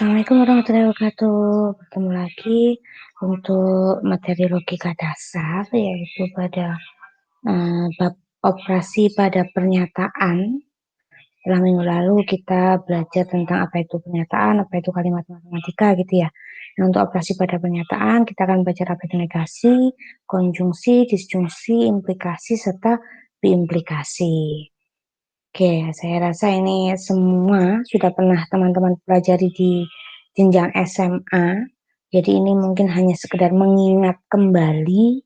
Assalamualaikum warahmatullahi wabarakatuh. Bertemu lagi untuk materi logika dasar, yaitu pada bab operasi pada pernyataan. Setelah minggu lalu kita belajar tentang apa itu pernyataan, apa itu kalimat matematika gitu ya. Nah, untuk operasi pada pernyataan kita akan belajar apa itu negasi, konjungsi, disjungsi, implikasi, serta biimplikasi. Oke, saya rasa ini semua sudah pernah teman-teman pelajari di jenjang SMA. Jadi ini mungkin hanya sekedar mengingat kembali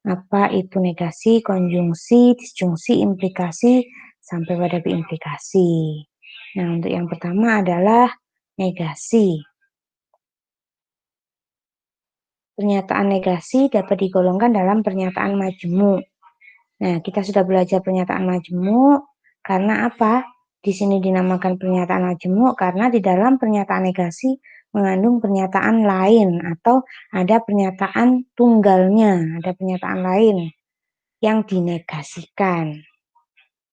apa itu negasi, konjungsi, disjungsi, implikasi, sampai pada biimplikasi. Nah, untuk yang pertama adalah negasi. Pernyataan negasi dapat digolongkan dalam pernyataan majemuk. Nah, kita sudah belajar pernyataan majemuk karena apa? Di sini dinamakan pernyataan majemuk karena di dalam pernyataan negasi mengandung pernyataan lain atau ada pernyataan tunggalnya, ada pernyataan lain yang dinegasikan.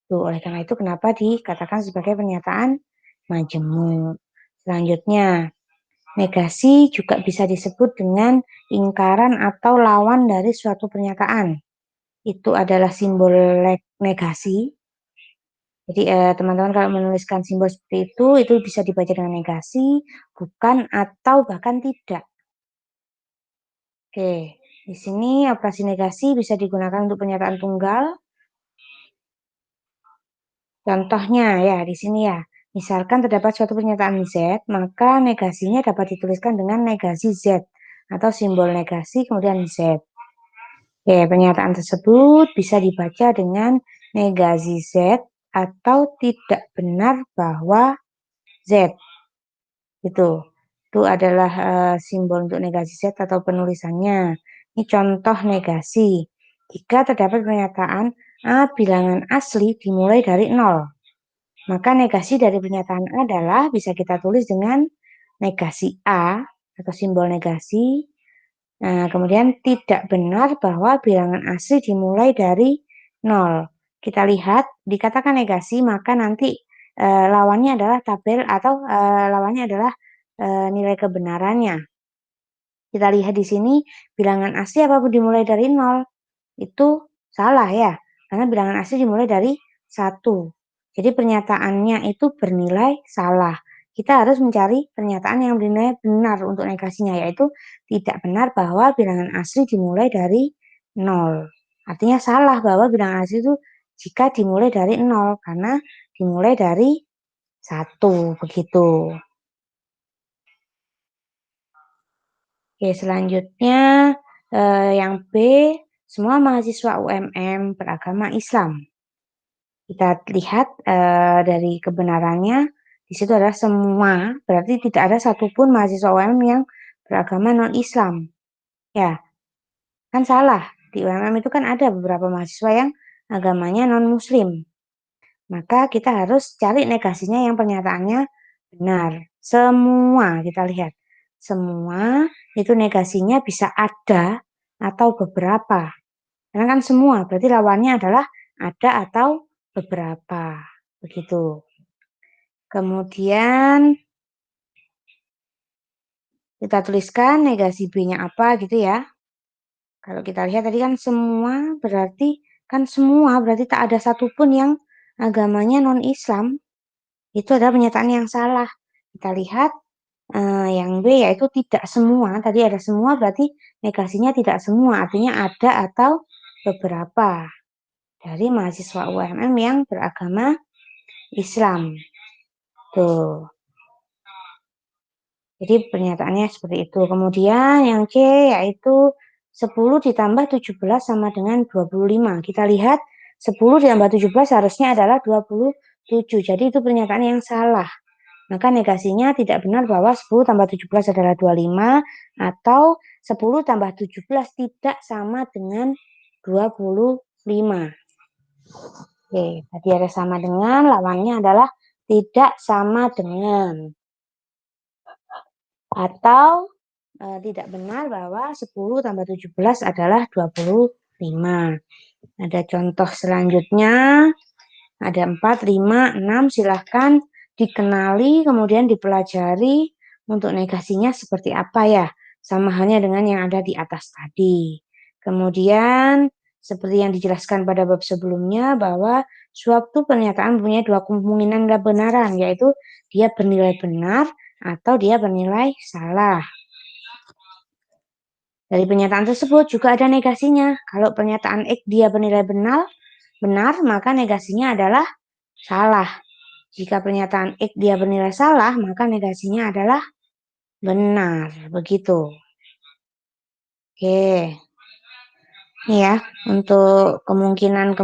Tuh, oleh karena itu kenapa dikatakan sebagai pernyataan majemuk. Selanjutnya, negasi juga bisa disebut dengan ingkaran atau lawan dari suatu pernyataan. Itu adalah simbol negasi. Jadi teman-teman kalau menuliskan simbol seperti itu bisa dibaca dengan negasi, bukan, atau bahkan tidak. Oke, di sini operasi negasi bisa digunakan untuk pernyataan tunggal. Contohnya ya di sini ya, misalkan terdapat suatu pernyataan Z, maka negasinya dapat dituliskan dengan negasi Z atau simbol negasi kemudian Z. Oke, pernyataan tersebut bisa dibaca dengan negasi Z atau tidak benar bahwa Z. Itu adalah simbol untuk negasi Z atau penulisannya. Ini contoh negasi. Jika terdapat pernyataan A bilangan asli dimulai dari 0, maka negasi dari pernyataan A adalah bisa kita tulis dengan negasi A atau simbol negasi. Nah, kemudian tidak benar bahwa bilangan asli dimulai dari 0. Kita lihat, dikatakan negasi, maka nanti lawannya adalah tabel atau lawannya adalah nilai kebenarannya. Kita lihat di sini, bilangan asli apapun dimulai dari 0, itu salah ya, karena bilangan asli dimulai dari 1. Jadi pernyataannya itu bernilai salah. Kita harus mencari pernyataan yang bernilai benar untuk negasinya, yaitu tidak benar bahwa bilangan asli dimulai dari 0. Artinya salah bahwa bilangan asli itu jika dimulai dari 0, karena dimulai dari 1, begitu. Oke, selanjutnya yang B, semua mahasiswa UMM beragama Islam. Kita lihat dari kebenarannya, di situ adalah semua, berarti tidak ada satupun mahasiswa UMM yang beragama non-Islam. Ya, kan salah. Di UMM itu kan ada beberapa mahasiswa yang agamanya non-Muslim. Maka kita harus cari negasinya yang pernyataannya benar. Semua, kita lihat. Semua itu negasinya bisa ada atau beberapa. Karena kan semua, berarti lawannya adalah ada atau beberapa. Begitu. Kemudian kita tuliskan negasi B-nya apa gitu ya. Kalau kita lihat tadi kan semua berarti tak ada satupun yang agamanya non-Islam. Itu adalah pernyataan yang salah. Kita lihat yang B yaitu tidak semua. Tadi ada semua berarti negasinya tidak semua. Artinya ada atau beberapa dari mahasiswa UMM yang beragama Islam. Tuh. Jadi pernyataannya seperti itu. Kemudian yang C yaitu 10 ditambah 17 sama dengan 25. Kita lihat 10 ditambah 17 harusnya adalah 27. Jadi itu pernyataan yang salah. Maka negasinya tidak benar bahwa 10 tambah 17 adalah 25 atau 10 tambah 17 tidak sama dengan 25. Oke, tadi ada sama dengan, lawannya adalah tidak sama dengan. Atau tidak benar bahwa 10 tambah 17 adalah 25. Ada contoh selanjutnya, ada 4, 5, 6, silahkan dikenali, kemudian dipelajari untuk negasinya seperti apa ya? Sama halnya dengan yang ada di atas tadi. Kemudian, seperti yang dijelaskan pada bab sebelumnya bahwa suatu pernyataan punya dua kemungkinan kebenaran, yaitu dia bernilai benar atau dia bernilai salah. Dari pernyataan tersebut juga ada negasinya. Kalau pernyataan X dia bernilai benar, maka negasinya adalah salah. Jika pernyataan X dia bernilai salah, maka negasinya adalah benar. Begitu. Oke. Ini ya, untuk kemungkinan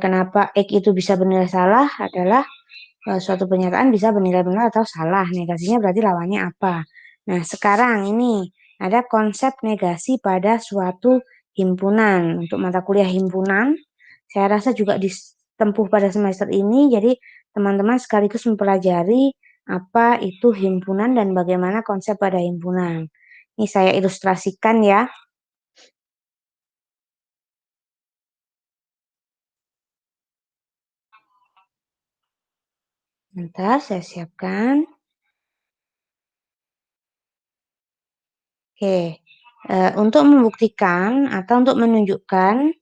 kenapa X itu bisa bernilai salah adalah suatu pernyataan bisa bernilai benar atau salah. Negasinya berarti lawannya apa? Nah, sekarang ini ada konsep negasi pada suatu himpunan. Untuk mata kuliah himpunan, saya rasa juga ditempuh pada semester ini. Jadi, teman-teman sekaligus mempelajari apa itu himpunan dan bagaimana konsep pada himpunan. Ini saya ilustrasikan ya. Bentar, saya siapkan. Oke, untuk membuktikan atau untuk menunjukkan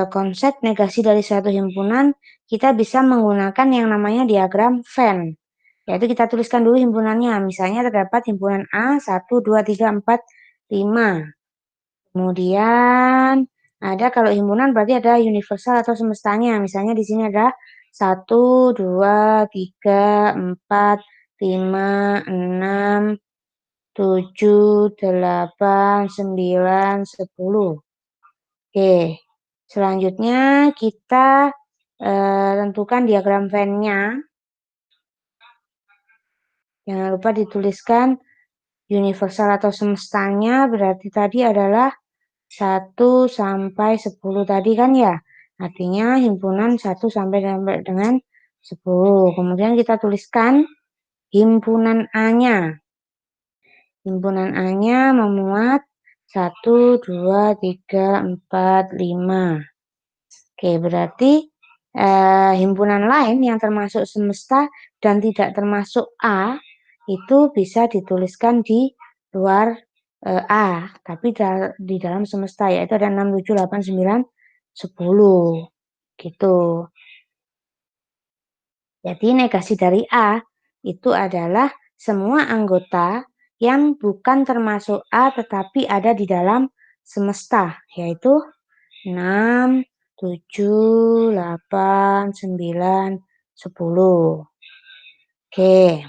konsep negasi dari suatu himpunan, kita bisa menggunakan yang namanya diagram Venn. Yaitu kita tuliskan dulu himpunannya. Misalnya terdapat himpunan A 1, 2, 3, 4, 5. Kemudian ada kalau himpunan berarti ada universal atau semestanya. Misalnya di sini ada 1, 2, 3, 4, 5, 6, 7, 8, 9, 10. Oke, selanjutnya kita tentukan diagram Venn-nya. Jangan lupa dituliskan universal atau semestanya berarti tadi adalah 1 sampai 10 tadi kan ya. Artinya himpunan 1 sampai dengan 10. Kemudian kita tuliskan himpunan A-nya. Himpunan A-nya memuat 1, 2, 3, 4, 5. Oke, berarti himpunan lain yang termasuk semesta dan tidak termasuk A itu bisa dituliskan di luar A, tapi di dalam semesta, yaitu ada 6, 7, 8, 9, 10. Gitu. Jadi negasi dari A itu adalah semua anggota yang bukan termasuk A tetapi ada di dalam semesta, yaitu 6, 7, 8, 9, 10. Oke.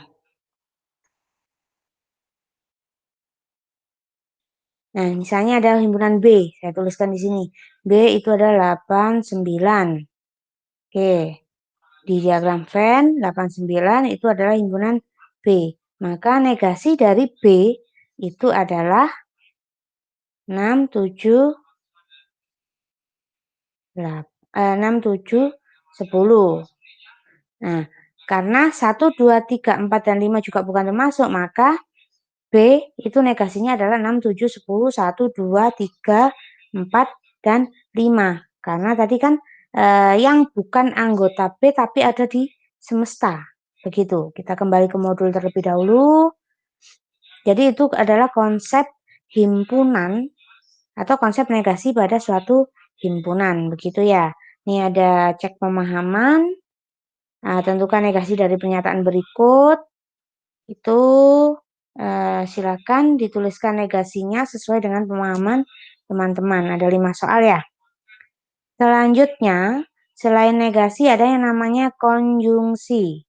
Nah, misalnya ada himpunan B, saya tuliskan di sini. B itu adalah 8, 9. Oke. Di diagram Venn, 8, 9 itu adalah himpunan B. Maka negasi dari B itu adalah 6, 7, 6, 7, 10. Nah, karena 1, 2, 3, 4, dan 5 juga bukan termasuk, maka B itu negasinya adalah 6, 7, 10, 1, 2, 3, 4, dan 5. Karena tadi kan yang bukan anggota B tapi ada di semesta. Begitu. Kita kembali ke modul terlebih dahulu. Jadi itu adalah konsep himpunan atau konsep negasi pada suatu himpunan. Begitu ya. Ini ada cek pemahaman. Tentukan negasi dari pernyataan berikut. Itu silakan dituliskan negasinya sesuai dengan pemahaman teman-teman. Ada 5 soal ya. Selanjutnya, selain negasi ada yang namanya konjungsi.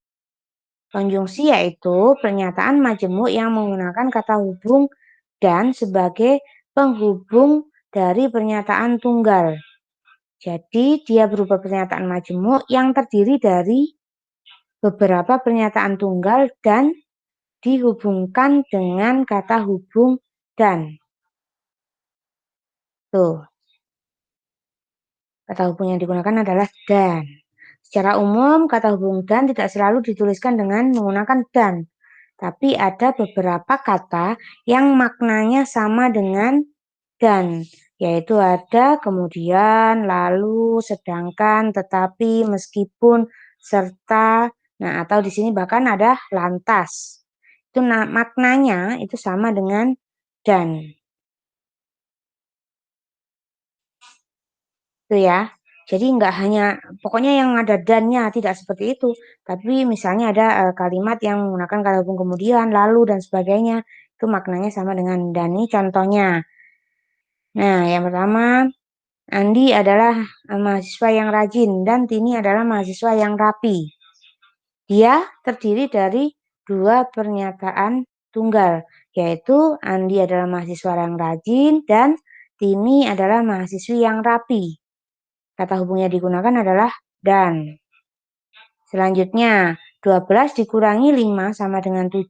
Konjungsi yaitu pernyataan majemuk yang menggunakan kata hubung dan sebagai penghubung dari pernyataan tunggal. Jadi dia berupa pernyataan majemuk yang terdiri dari beberapa pernyataan tunggal dan dihubungkan dengan kata hubung dan. Tuh, kata hubung yang digunakan adalah dan. Secara umum, kata hubung dan tidak selalu dituliskan dengan menggunakan dan. Tapi ada beberapa kata yang maknanya sama dengan dan. Yaitu ada kemudian, lalu, sedangkan, tetapi, meskipun, serta, Nah, atau di sini bahkan ada lantas. Itu maknanya itu sama dengan dan. Itu ya. Jadi nggak hanya pokoknya yang ada dannya tidak seperti itu, tapi misalnya ada kalimat yang menggunakan kata hubung kemudian, lalu dan sebagainya, itu maknanya sama dengan dan. Ini contohnya. Nah, yang pertama, Andi adalah mahasiswa yang rajin dan Tini adalah mahasiswa yang rapi. Dia terdiri dari dua pernyataan tunggal, yaitu Andi adalah mahasiswa yang rajin dan Tini adalah mahasiswi yang rapi. Kata hubung yang digunakan adalah dan. Selanjutnya, 12 dikurangi 5 sama dengan 7.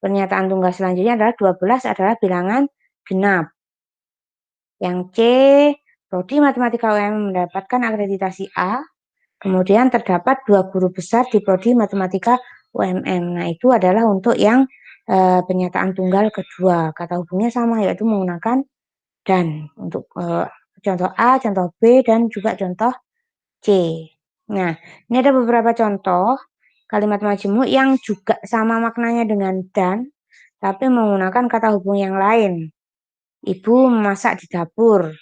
Pernyataan tunggal selanjutnya adalah 12 adalah bilangan genap. Yang C, Prodi Matematika UM mendapatkan akreditasi A. Kemudian terdapat 2 guru besar di Prodi Matematika UMM. Nah, itu adalah untuk yang pernyataan tunggal kedua. Kata hubungnya sama, yaitu menggunakan dan. Untuk contoh A, contoh B, dan juga contoh C. Nah, ini ada beberapa contoh kalimat majemuk yang juga sama maknanya dengan dan, tapi menggunakan kata hubung yang lain. Ibu memasak di dapur.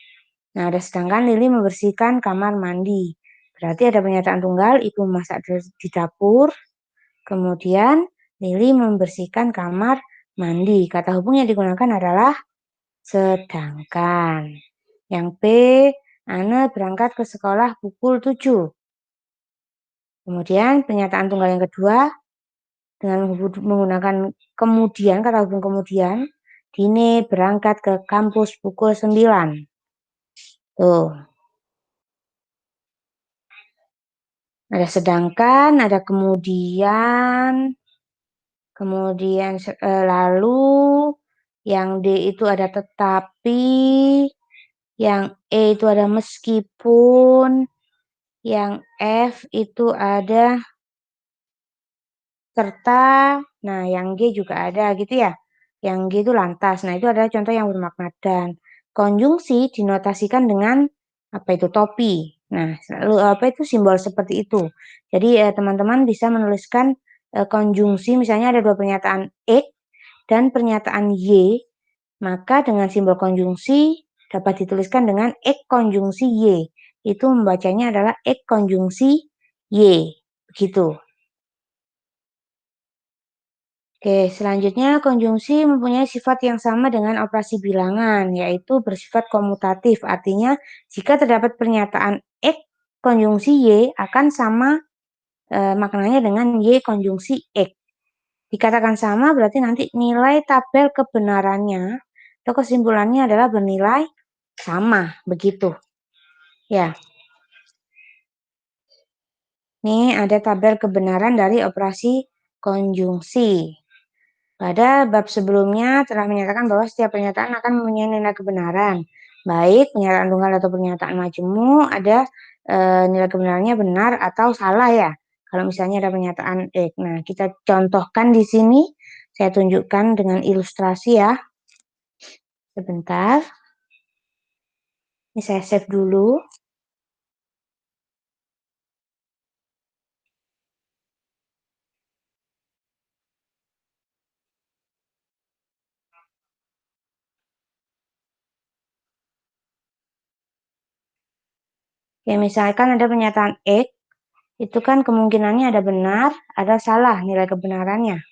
Nah, ada sedangkan Lili membersihkan kamar mandi. Berarti ada pernyataan tunggal, ibu memasak di dapur. Kemudian Lili membersihkan kamar mandi. Kata hubung yang digunakan adalah sedangkan. Yang B, Ana berangkat ke sekolah pukul 7. Kemudian pernyataan tunggal yang kedua dengan menggunakan kemudian, kata hubung kemudian, Dine berangkat ke kampus pukul 9. Tuh. Ada sedangkan, ada kemudian lalu, yang D itu ada tetapi, yang E itu ada meskipun, yang F itu ada serta, nah yang G juga ada gitu ya. Yang G itu lantas. Nah, itu adalah contoh yang bermakna dan. Konjungsi dinotasikan dengan apa itu topi. Nah, apa itu simbol seperti itu. Jadi teman-teman bisa menuliskan konjungsi, misalnya ada dua pernyataan X dan pernyataan Y, maka dengan simbol konjungsi dapat dituliskan dengan X konjungsi Y. Itu membacanya adalah X konjungsi Y. Begitu. Oke, selanjutnya konjungsi mempunyai sifat yang sama dengan operasi bilangan, yaitu bersifat komutatif. Artinya, jika terdapat pernyataan X konjungsi Y akan sama maknanya dengan Y konjungsi X. Dikatakan sama berarti nanti nilai tabel kebenarannya atau kesimpulannya adalah bernilai sama, begitu. Ya. Nih ada tabel kebenaran dari operasi konjungsi. Pada bab sebelumnya telah menyatakan bahwa setiap pernyataan akan mempunyai nilai kebenaran. Baik pernyataan tunggal atau pernyataan majemuk ada nilai kebenarannya benar atau salah ya. Kalau misalnya ada pernyataan X. Nah, kita contohkan di sini. Saya tunjukkan dengan ilustrasi ya. Sebentar. Ini saya save dulu. Ya, misalkan ada pernyataan X. Itu kan kemungkinannya ada benar, ada salah nilai kebenarannya.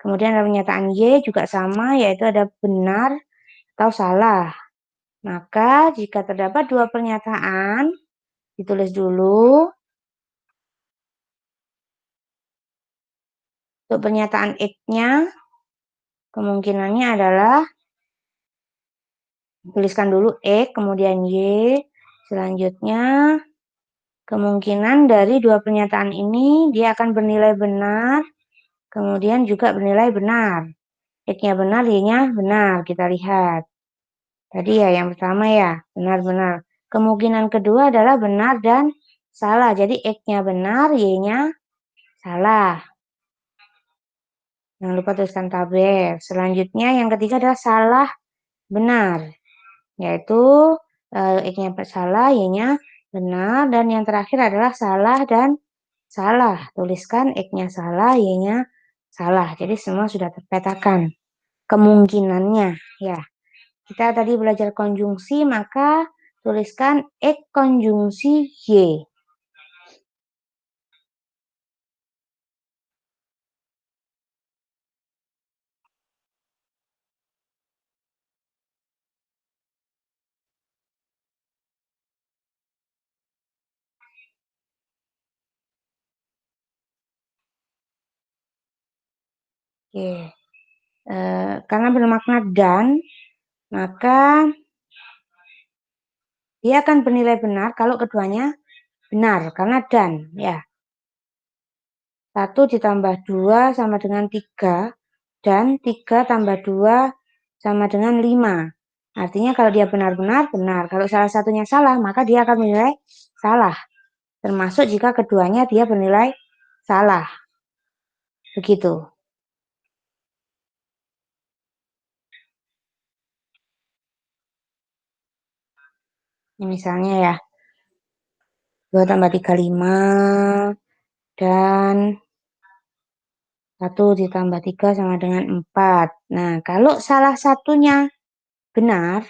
Kemudian ada pernyataan Y juga sama, yaitu ada benar atau salah. Maka jika terdapat dua pernyataan, ditulis dulu. Untuk pernyataan X-nya, kemungkinannya adalah, tuliskan dulu X, kemudian Y. Selanjutnya, kemungkinan dari dua pernyataan ini, dia akan bernilai benar, kemudian juga bernilai benar. X-nya benar, Y-nya benar, kita lihat. Tadi ya yang pertama ya, benar-benar. Kemungkinan kedua adalah benar dan salah. Jadi X-nya benar, Y-nya salah. Jangan lupa tuliskan tabel. Selanjutnya yang ketiga adalah salah benar. Yaitu X-nya salah, Y-nya benar. Dan yang terakhir adalah salah dan salah. Tuliskan X-nya salah, Y-nya salah. Jadi semua sudah terpetakan kemungkinannya. Ya, kita tadi belajar konjungsi, maka tuliskan X konjungsi Y. Oke. Karena bermakna dan, maka dia akan bernilai benar kalau keduanya benar, karena dan. Ya, 1 ditambah 2 sama dengan 3, dan 3 tambah 2 sama dengan 5. Artinya kalau dia benar-benar benar. Kalau salah satunya salah, maka dia akan bernilai salah. Termasuk jika keduanya dia bernilai salah. Begitu. Ini misalnya ya, 2 tambah 3, 5. Dan 1 ditambah 3 sama dengan 4. Nah, kalau salah satunya benar,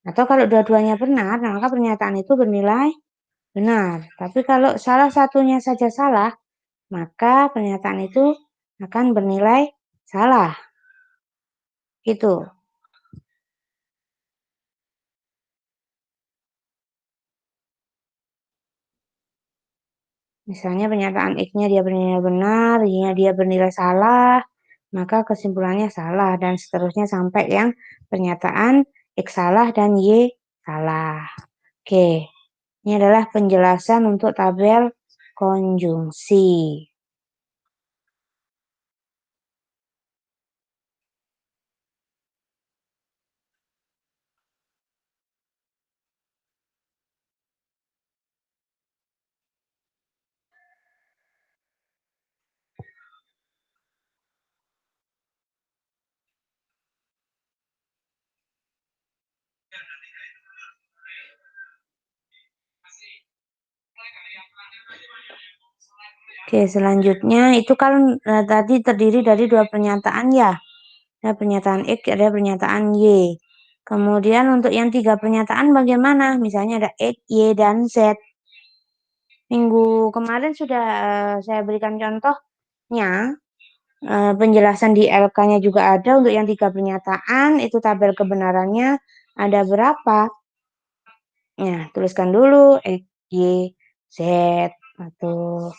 atau kalau dua-duanya benar, maka pernyataan itu bernilai benar. Tapi kalau salah satunya saja salah, maka pernyataan itu akan bernilai salah. Gitu. Misalnya pernyataan X-nya dia bernilai benar, Y-nya dia bernilai salah, maka kesimpulannya salah, dan seterusnya sampai yang pernyataan X salah dan Y salah. Oke, ini adalah penjelasan untuk tabel konjungsi. Oke, selanjutnya itu kan tadi terdiri dari 2 pernyataan ya. Ada pernyataan X, ada pernyataan Y. Kemudian untuk yang 3 pernyataan bagaimana? Misalnya ada X, Y, dan Z. Minggu kemarin sudah saya berikan contohnya. Penjelasan di LK-nya juga ada untuk yang 3 pernyataan. Itu tabel kebenarannya ada berapa? Ya, tuliskan dulu X, Y, Z. Atau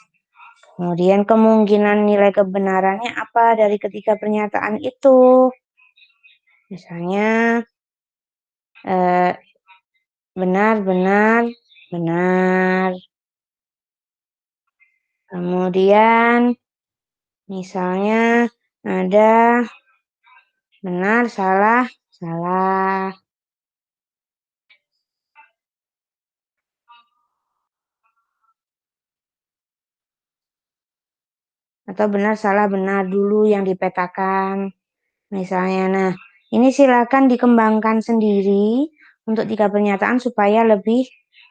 kemudian kemungkinan nilai kebenarannya apa dari ketiga pernyataan itu. Misalnya eh, benar, benar, benar. Kemudian misalnya ada benar, salah, salah. Atau benar, salah, benar dulu yang dipetakan. Misalnya, nah ini silakan dikembangkan sendiri untuk 3 pernyataan supaya lebih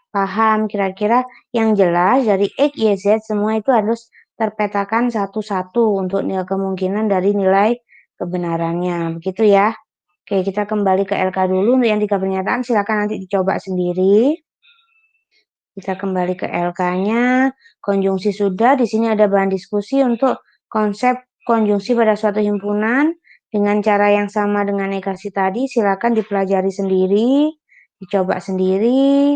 paham. Kira-kira yang jelas dari X, Y, Z semua itu harus terpetakan satu-satu untuk kemungkinan dari nilai kebenarannya. Begitu ya. Oke, kita kembali ke LK dulu. Untuk yang 3 pernyataan silakan nanti dicoba sendiri. Kita kembali ke LK-nya. Konjungsi sudah. Di sini ada bahan diskusi untuk konsep konjungsi pada suatu himpunan dengan cara yang sama dengan negasi tadi. Silakan dipelajari sendiri, dicoba sendiri.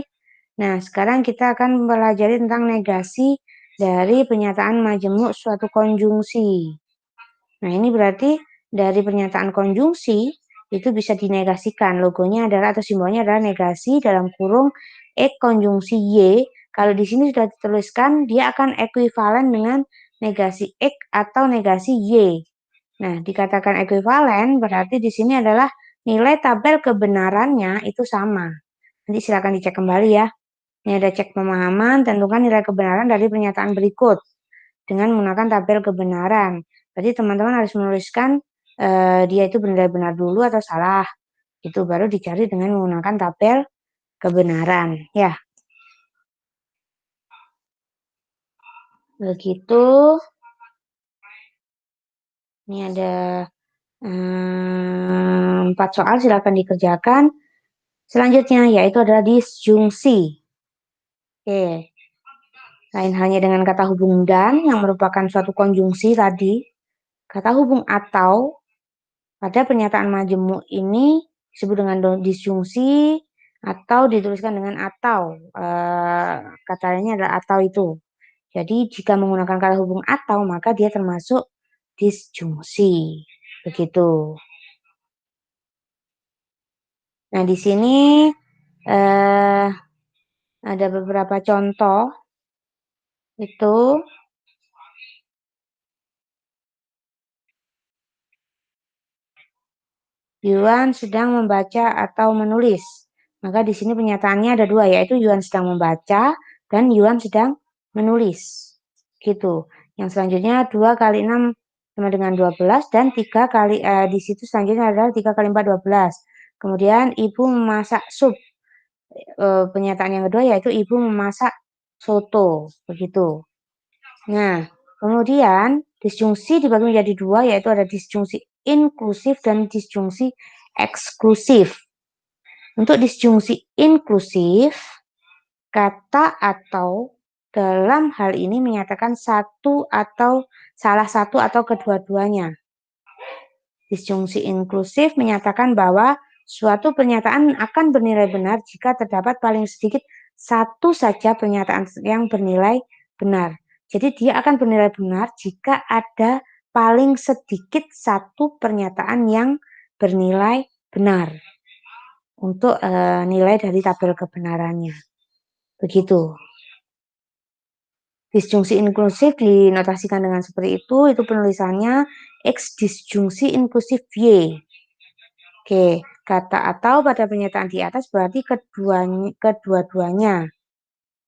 Nah, sekarang kita akan mempelajari tentang negasi dari pernyataan majemuk suatu konjungsi. Nah, ini berarti dari pernyataan konjungsi itu bisa dinegasikan. Logonya adalah atau simbolnya adalah negasi dalam kurung X konjungsi Y. Kalau di sini sudah dituliskan dia akan ekuivalen dengan negasi X atau negasi Y. Nah, dikatakan ekuivalen berarti di sini adalah nilai tabel kebenarannya itu sama. Nanti silakan dicek kembali ya. Ini ada cek pemahaman, tentukan nilai kebenaran dari pernyataan berikut dengan menggunakan tabel kebenaran. Jadi teman-teman harus menuliskan dia itu benar-benar dulu atau salah. Itu baru dicari dengan menggunakan tabel kebenaran. Ya. Begitu. Ini ada 4 soal, silakan dikerjakan. Selanjutnya yaitu adalah disjungsi. Oke. Lain halnya dengan kata hubung dan yang merupakan suatu konjungsi tadi. Kata hubung atau pada pernyataan majemuk ini disebut dengan disjungsi atau dituliskan dengan atau. Katanya adalah atau itu. Jadi jika menggunakan kata hubung atau maka dia termasuk disjungsi. Begitu. Nah, di sini ada beberapa contoh. Itu Yuan sedang membaca atau menulis. Maka di sini penyataannya ada 2, yaitu Yuan sedang membaca dan Yuan sedang menulis. Gitu. Yang selanjutnya 2 kali 6 sama dengan 12 dan 3 kali di situ selanjutnya adalah 3 kali 4 12. Kemudian ibu memasak sup. Pernyataan yang kedua yaitu ibu memasak soto. Begitu. Nah, kemudian disjungsi dibagi menjadi 2, yaitu ada disjungsi inklusif dan disjungsi eksklusif. Untuk disjungsi inklusif, kata atau dalam hal ini menyatakan satu atau salah satu atau kedua-duanya. Disjungsi inklusif menyatakan bahwa suatu pernyataan akan bernilai benar jika terdapat paling sedikit satu saja pernyataan yang bernilai benar. Jadi dia akan bernilai benar jika ada paling sedikit satu pernyataan yang bernilai benar untuk nilai dari tabel kebenarannya. Begitu. Disjungsi inklusif dinotasikan dengan seperti itu penulisannya X disjungsi inklusif Y. Oke, kata atau pada pernyataan di atas berarti kedua-duanya.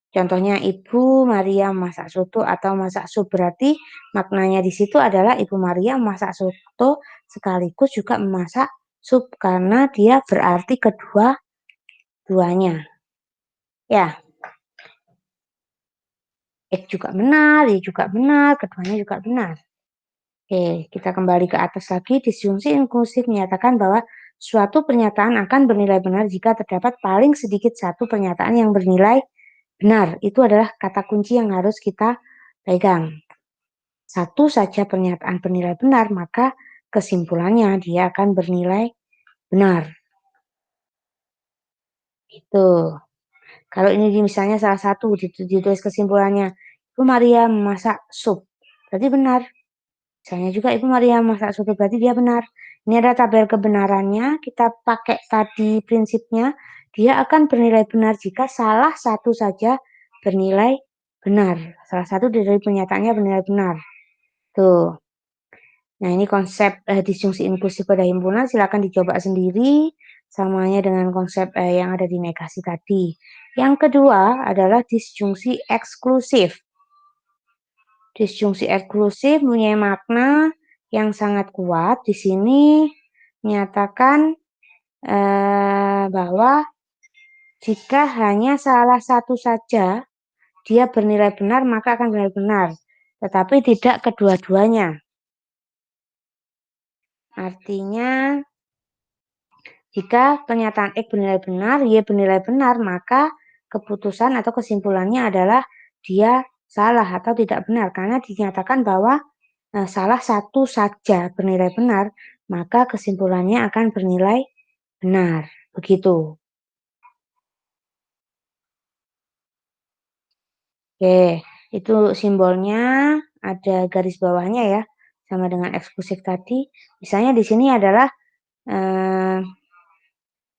Contohnya Ibu Maria masak soto atau masak sup, berarti maknanya di situ adalah Ibu Maria masak soto sekaligus juga memasak sup karena dia berarti kedua-duanya. Ya, X juga benar, Y juga benar, keduanya juga benar. Oke, kita kembali ke atas lagi. Disjungsi inklusif menyatakan bahwa suatu pernyataan akan bernilai benar jika terdapat paling sedikit satu pernyataan yang bernilai benar. Itu adalah kata kunci yang harus kita pegang. Satu saja pernyataan bernilai benar, maka kesimpulannya dia akan bernilai benar. Gitu. Kalau ini misalnya salah satu ditulis kesimpulannya, Ibu Maria memasak sup. Berarti benar. Misalnya juga Ibu Maria masak soto, berarti dia benar. Ini ada tabel kebenarannya, kita pakai tadi prinsipnya, dia akan bernilai benar jika salah satu saja bernilai benar. Salah satu dari pernyataannya bernilai benar. Tuh. Nah, ini konsep disjungsi inklusif pada himpunan, silakan dicoba sendiri, samanya dengan konsep yang ada di negasi tadi. Yang kedua adalah disjungsi eksklusif. Disjungsi eksklusif mempunyai makna yang sangat kuat. Di sini menyatakan bahwa jika hanya salah satu saja dia bernilai benar, maka akan bernilai benar. Tetapi tidak kedua-duanya. Artinya, jika pernyataan X bernilai benar, Y bernilai benar, maka keputusan atau kesimpulannya adalah dia salah atau tidak benar. Karena dinyatakan bahwa salah satu saja bernilai benar, maka kesimpulannya akan bernilai benar. Begitu. Oke, itu simbolnya ada garis bawahnya ya, sama dengan eksklusif tadi. Misalnya di sini adalah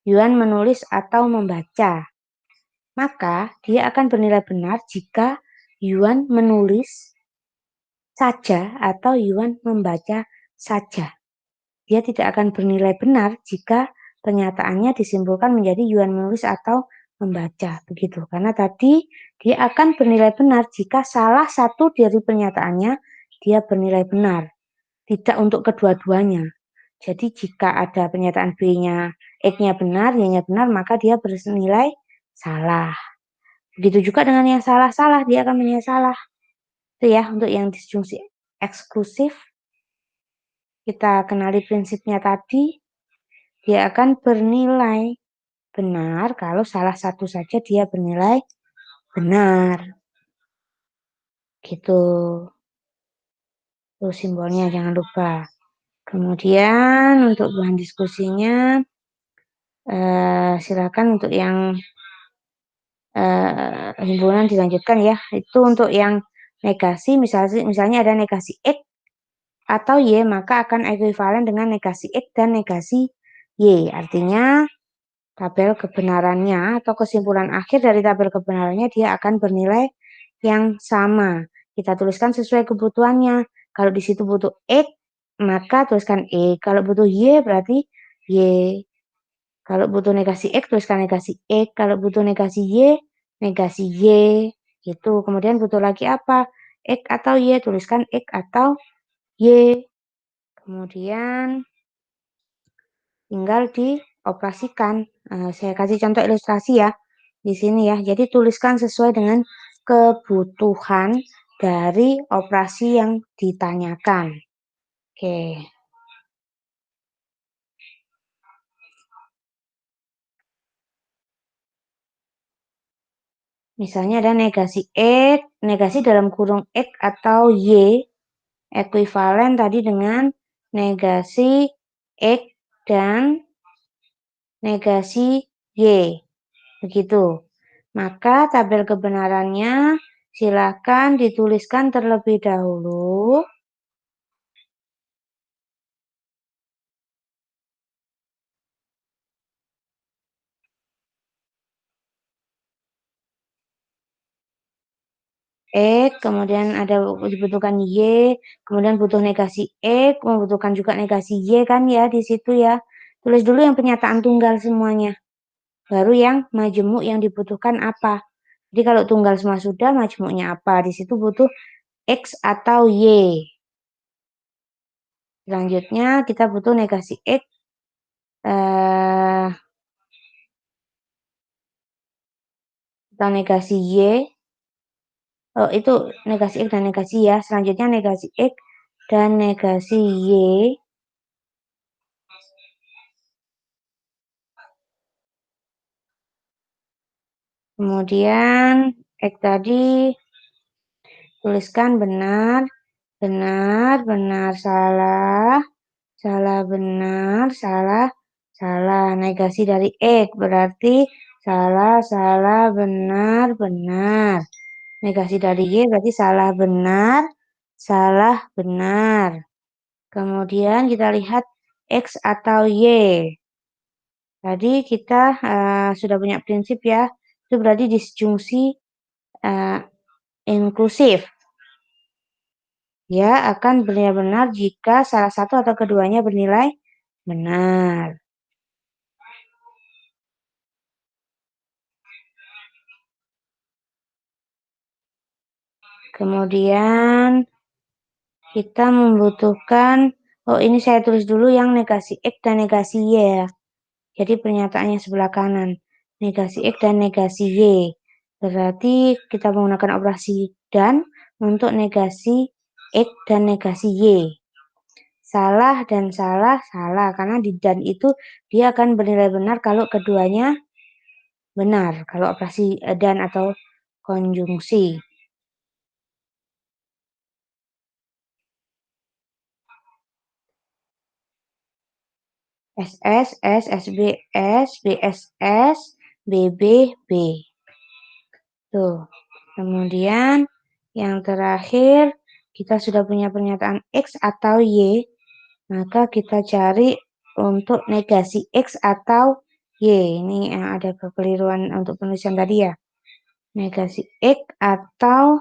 Yuan menulis atau membaca. Maka dia akan bernilai benar jika Yuan menulis saja atau Yuan membaca saja. Dia tidak akan bernilai benar jika pernyataannya disimpulkan menjadi Yuan menulis atau membaca. Begitu. Karena tadi dia akan bernilai benar jika salah satu dari pernyataannya dia bernilai benar. Tidak untuk kedua-duanya. Jadi jika ada pernyataan B-nya, X-nya benar, Y-nya benar, maka dia bernilai salah. Begitu juga dengan yang salah-salah, dia akan menilai salah. Itu ya untuk yang disjungsi eksklusif. Kita kenali prinsipnya tadi, dia akan bernilai benar kalau salah satu saja dia bernilai benar. Gitu. Tuh simbolnya jangan lupa. Kemudian untuk bahan diskusinya, silakan untuk yang himpunan dilanjutkan ya. Itu untuk yang negasi, misalnya ada negasi X atau Y, maka akan ekuivalen dengan negasi X dan negasi Y. Artinya tabel kebenarannya atau kesimpulan akhir dari tabel kebenarannya dia akan bernilai yang sama. Kita tuliskan sesuai kebutuhannya. Kalau di situ butuh X, maka tuliskan X. Kalau butuh Y berarti Y. Kalau butuh negasi X, tuliskan negasi X. Kalau butuh negasi Y, negasi Y. Gitu. Kemudian butuh lagi apa? X atau Y, tuliskan X atau Y. Kemudian tinggal dioperasikan. Saya kasih contoh ilustrasi ya di sini ya. Jadi tuliskan sesuai dengan kebutuhan dari operasi yang ditanyakan. Oke. Misalnya ada negasi X, negasi dalam kurung X atau Y, ekuivalen tadi dengan negasi X dan negasi Y. Begitu. Maka tabel kebenarannya silakan dituliskan terlebih dahulu. X, kemudian ada dibutuhkan Y, kemudian butuh negasi X, membutuhkan juga negasi Y kan ya di situ ya. Tulis dulu yang penyataan tunggal semuanya. Baru yang majemuk yang dibutuhkan apa. Jadi kalau tunggal semua sudah, majemuknya apa? Di situ butuh X atau Y. Selanjutnya kita butuh negasi X. Atau negasi Y. Oh, itu negasi X dan negasi ya. Selanjutnya negasi X dan negasi Y. Kemudian X tadi tuliskan benar, benar, benar, salah, salah, benar, salah, salah. Negasi dari X berarti salah, salah, benar, benar. Negasi dari Y berarti salah, benar, salah, benar. Kemudian kita lihat X atau Y. Tadi kita sudah punya prinsip ya. Itu berarti disjungsi inklusif. Dia akan benar-benar jika salah satu atau keduanya bernilai benar. Kemudian kita membutuhkan, ini saya tulis dulu yang negasi X dan negasi Y ya. Jadi pernyataannya sebelah kanan. Negasi X dan negasi Y. Berarti kita menggunakan operasi dan untuk negasi X dan negasi Y. Salah dan salah, salah. Karena di dan itu dia akan bernilai benar kalau keduanya benar. Kalau operasi dan atau konjungsi. SS, S, SBS, BSS, BB, B. Tuh. Kemudian yang terakhir kita sudah punya pernyataan X atau Y, maka kita cari untuk negasi X atau Y. Ini ada kekeliruan untuk penulisan tadi ya. Negasi X atau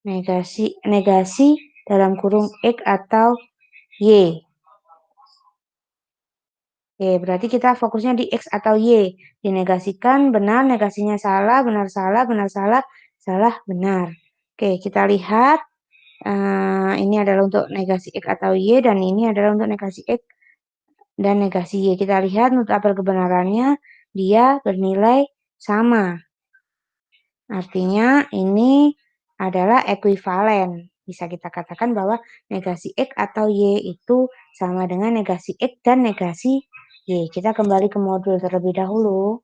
negasi dalam kurung X atau Y. Oke, berarti kita fokusnya di X atau Y. Dinegasikan benar, negasinya salah, benar, salah, benar, salah, salah, benar. Oke, kita lihat. Ini adalah untuk negasi X atau Y, dan ini adalah untuk negasi X dan negasi Y. Kita lihat untuk tabel kebenarannya, dia bernilai sama. Artinya ini adalah ekuivalen. Bisa kita katakan bahwa negasi X atau Y itu sama dengan negasi X dan negasi Y. Kita kembali ke modul terlebih dahulu.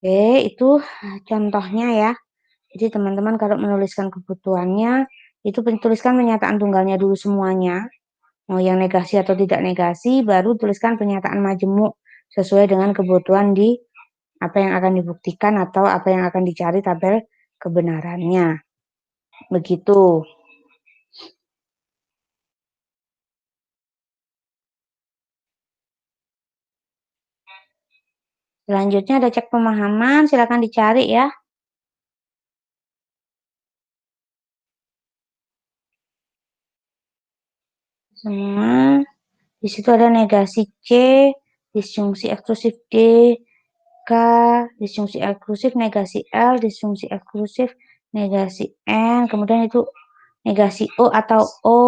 Oke, itu contohnya ya. Jadi teman-teman kalau menuliskan kebutuhannya, itu tuliskan pernyataan tunggalnya dulu semuanya. Mau yang negasi atau tidak negasi, baru tuliskan pernyataan majemuk sesuai dengan kebutuhan di apa yang akan dibuktikan atau apa yang akan dicari tabel kebenarannya. Begitu. Selanjutnya ada cek pemahaman, silakan dicari ya. Semua. Di situ ada negasi C, disjungsi eksklusif D, K, disjungsi eksklusif negasi L, disjungsi eksklusif negasi N, kemudian itu negasi O atau O,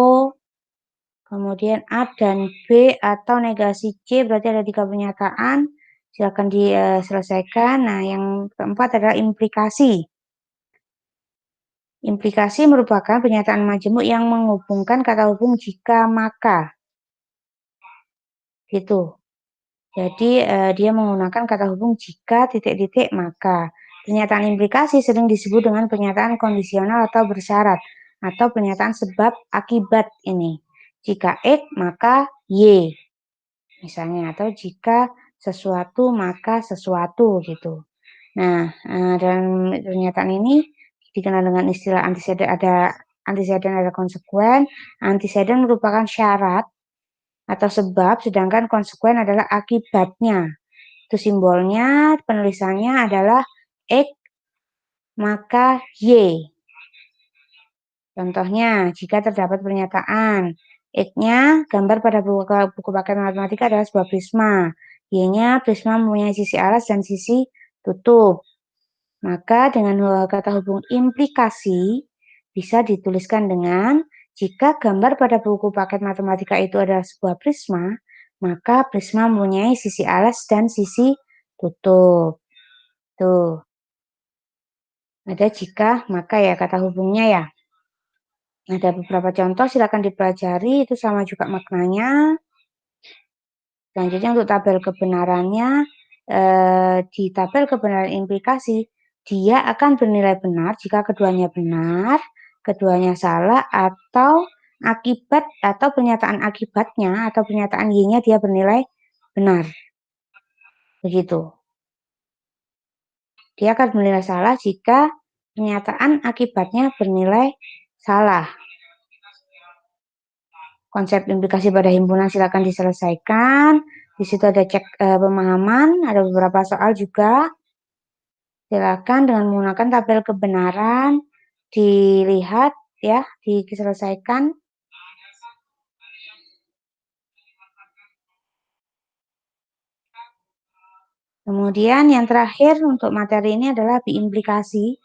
kemudian A dan B atau negasi C, berarti ada 3 pernyataan. Silakan diselesaikan. Nah, yang keempat adalah implikasi. Implikasi merupakan pernyataan majemuk yang menghubungkan kata hubung jika maka. Gitu. Jadi dia menggunakan kata hubung jika titik-titik maka. Pernyataan implikasi sering disebut dengan pernyataan kondisional atau bersyarat atau pernyataan sebab akibat ini. Jika X maka Y misalnya, atau jika sesuatu maka sesuatu gitu. Nah, dalam pernyataan ini dikenal dengan istilah antecedent, ada antecedent, ada konsekuen. Antecedent merupakan syarat atau sebab, sedangkan konsekuen adalah akibatnya. Itu simbolnya, penulisannya adalah X maka Y. Contohnya, jika terdapat pernyataan X-nya gambar pada buku paket matematika adalah sebuah prisma. Y-nya prisma mempunyai sisi alas dan sisi tutup. Maka dengan kata hubung implikasi bisa dituliskan dengan jika gambar pada buku paket matematika itu adalah sebuah prisma, maka prisma mempunyai sisi alas dan sisi tutup. Tuh. Ada jika, maka ya kata hubungnya ya. Ada beberapa contoh, silakan dipelajari, itu sama juga maknanya. Selanjutnya untuk tabel kebenarannya, di tabel kebenaran implikasi, dia akan bernilai benar jika keduanya benar, keduanya salah, atau akibat atau pernyataan akibatnya atau pernyataan Y-nya dia bernilai benar. Begitu. Dia akan bernilai salah jika pernyataan akibatnya bernilai salah. Konsep implikasi pada himpunan silakan diselesaikan. Di situ ada cek pemahaman, ada beberapa soal juga. Silakan dengan menggunakan tabel kebenaran dilihat ya, diselesaikan. Kemudian yang terakhir untuk materi ini adalah biimplikasi.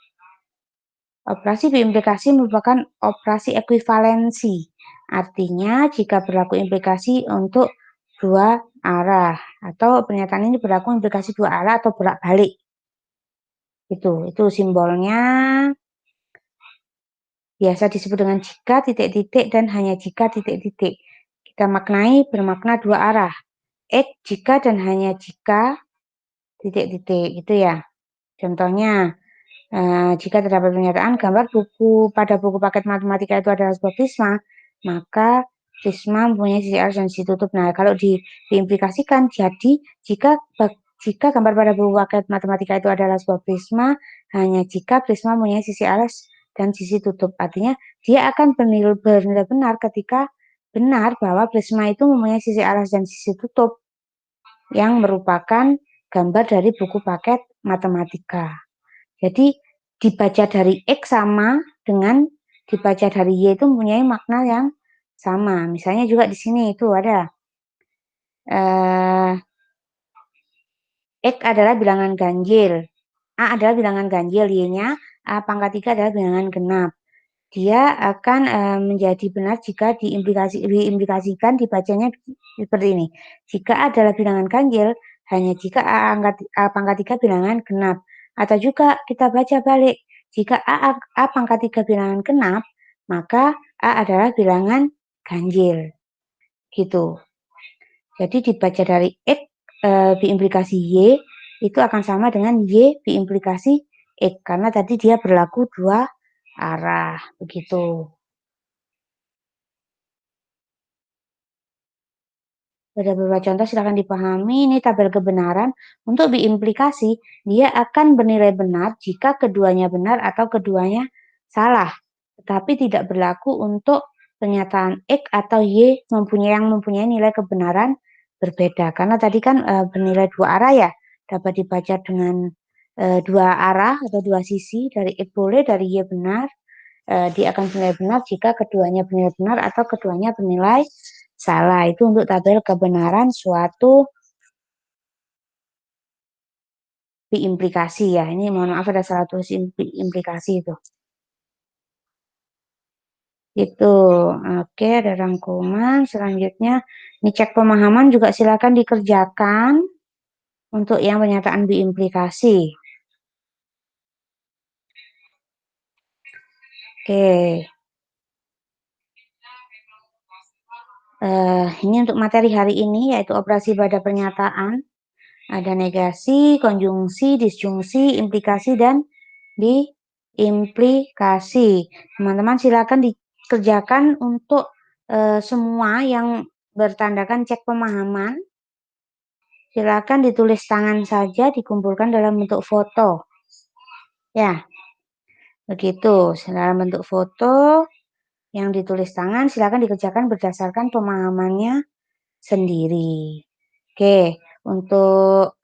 Operasi biimplikasi merupakan operasi ekuivalensi. Artinya jika berlaku implikasi untuk dua arah atau pernyataan ini berlaku implikasi dua arah atau bolak-balik. Itu simbolnya biasa disebut dengan jika titik-titik dan hanya jika titik-titik. Kita maknai bermakna dua arah. X jika dan hanya jika titik-titik gitu ya. Contohnya, jika terdapat pernyataan gambar pada buku paket matematika itu adalah sebuah prisma, maka prisma mempunyai sisi alas dan sisi tutup. Nah, kalau diimplikasikan, jadi jika gambar pada buku paket matematika itu adalah sebuah prisma, hanya jika prisma mempunyai sisi alas dan sisi tutup. Artinya, dia akan bernilai benar ketika benar bahwa prisma itu mempunyai sisi alas dan sisi tutup yang merupakan gambar dari buku paket matematika. Jadi dibaca dari X sama dengan dibaca dari Y itu mempunyai makna yang sama. Misalnya juga di sini itu ada X adalah bilangan ganjil, A adalah bilangan ganjil, Y-nya A pangkat 3 adalah bilangan genap. Dia akan menjadi benar jika diimplikasikan dibacanya seperti ini. Jika A adalah bilangan ganjil, hanya jika A pangkat 3 bilangan genap. Atau juga kita baca balik, Jika A pangkat 3 bilangan genap, maka A adalah bilangan ganjil, gitu. Jadi dibaca dari X biimplikasi Y itu akan sama dengan Y biimplikasi X karena tadi dia berlaku dua arah, begitu. Pada beberapa contoh silakan dipahami, ini tabel kebenaran. Untuk biimplikasi, dia akan bernilai benar jika keduanya benar atau keduanya salah. Tetapi tidak berlaku untuk pernyataan X atau Y yang mempunyai nilai kebenaran berbeda. Karena tadi kan bernilai dua arah ya, dapat dibaca dengan dua arah atau dua sisi, dari X boleh, dari Y benar. Dia akan bernilai benar jika keduanya bernilai benar atau keduanya bernilai salah. Itu untuk tabel kebenaran suatu implikasi ya. Ini mohon maaf ada salah tulis implikasi itu. Itu. Oke, ada rangkuman. Selanjutnya, ini cek pemahaman juga silakan dikerjakan untuk yang pernyataan biimplikasi. Oke. Ini untuk materi hari ini yaitu operasi pada pernyataan. Ada negasi, konjungsi, disjungsi, implikasi, dan diimplikasi. Teman-teman silakan dikerjakan untuk semua yang bertandakan cek pemahaman. Silakan ditulis tangan saja, dikumpulkan dalam bentuk foto. Ya, begitu. Dalam bentuk foto yang ditulis tangan, silakan dikerjakan berdasarkan pemahamannya sendiri. Oke, untuk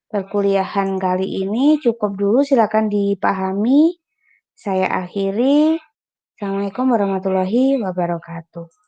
perkuliahan kali ini cukup dulu, silakan dipahami. Saya akhiri. Assalamualaikum warahmatullahi wabarakatuh.